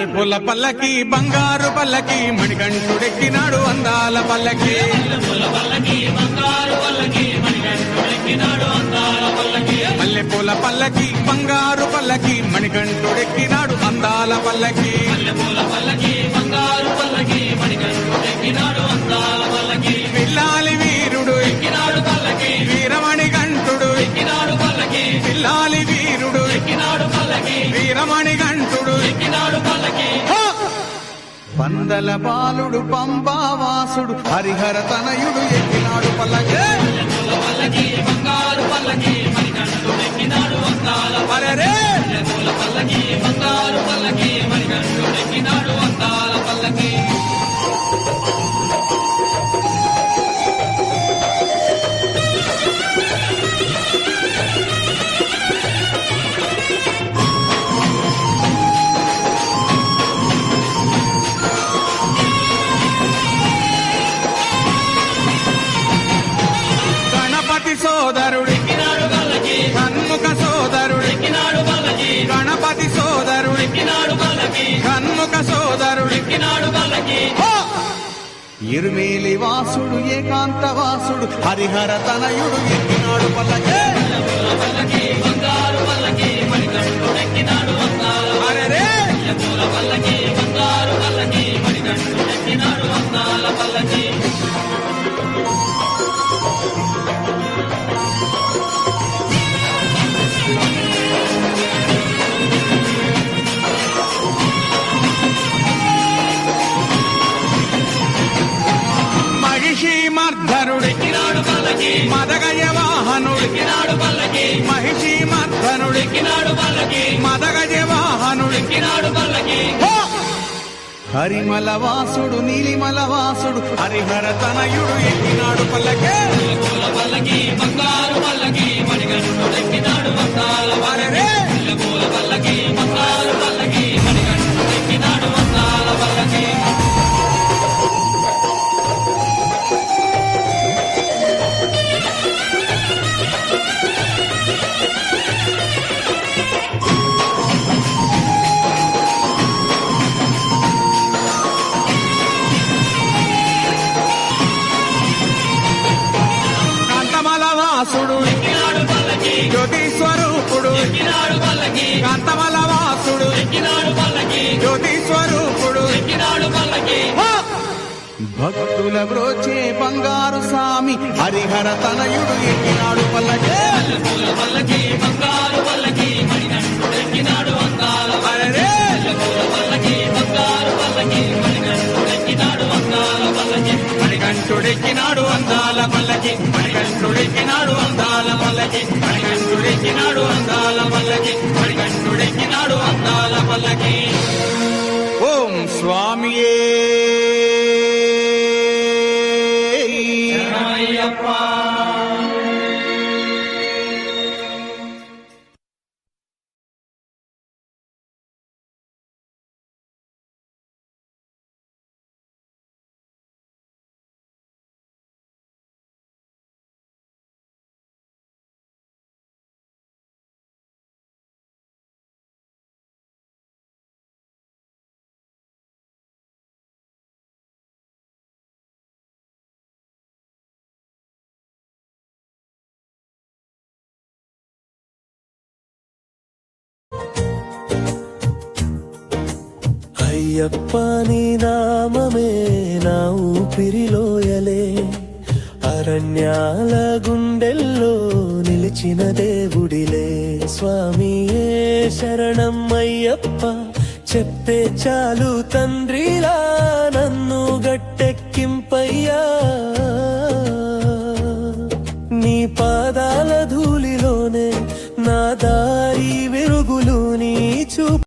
మల్లెపూల పల్లకి బంగారు పల్లకి మణికంఠుడెక్కినాడు అందాల పల్లకి మల్లెపూల పల్లకి బంగారు పల్లకి మణికంఠుడెక్కినాడు అందాల పల్లకి పిల్లాలి వీరుడు ఎక్కినాడు పల్లకి వీరమణి గంటుడు ఎక్కినాడు పల్లకి పిల్లాలి వీరుడు ఎక్కినాడు పల్లకి వీరమణి గంటుడు ఎక్కినాడు పల్లకి పందల బాలుడు పంబావాసుడు హరిహర తనయుడు ఎక్కినాడు పల్లకి బంగారు పల్లకి మణికంఠుడు ఎక్కినాడు అందాల పల్లకి బంగారు పల్లకి మణికంఠుడు ఎక్కినాడు అందాల పల్లకి సోదరుడు షణ్ముఖ సోదరుడు గణపతి సోదరుడు షణ్ముఖ సోదరుడు ఇరుమేలి వాసుడు ఏకాంత వాసుడు హరిహర తనయుడు ఎక్కినాడు పల్లకి అరెరే మర్ధనుడెక్కినాడు పల్లకి మదగజ వాహనుడెక్కినాడు పల్లకి మహిషి మర్ధనుడెక్కినాడు పల్లకి మదగజ వాహనుడెక్కినాడు పల్లకి హరిమల వాసుడు నీలిమల వాసుడు హరిహర తనయుడు ఎక్కినాడు పల్లకి బంగారు పల్లకి మణికంఠుడెక్కినాడు అందాల పల్లకి బంగారు పల్లకి మణికంఠుడెక్కినాడు అందాల పల్లకి జ్యోతి స్వరూపుడు కాంతమల వాసుడు జ్యోతి స్వరూపుడు భక్తుల బ్రోచే బంగారు స్వామి హరిహర తనయుడు ఎక్కినాడు పల్లకి మణికంఠుడెక్కినాడు అందాల పల్లకి మణికంఠుడెక్కినాడు అందాల పల్లకి మణికంఠుడెక్కినాడు అందాల పల్లకి మణికంఠుడెక్కినాడు అందాల పల్లకి ఓం స్వామియే శరణమయ్యప్ప. అయ్యప్ప నీ నామమే నా ఊపిరిలోయలే అరణ్యాల గుండెల్లో నిలిచిన దేవుడిలే స్వామియే శరణం అయ్యప్ప చెప్తే చాలు తండ్రిలా నన్ను గట్టెక్కింపయ్యా నీ పాదాల ధూళిలోనే నా దారి వెలుగులు నీ చూపు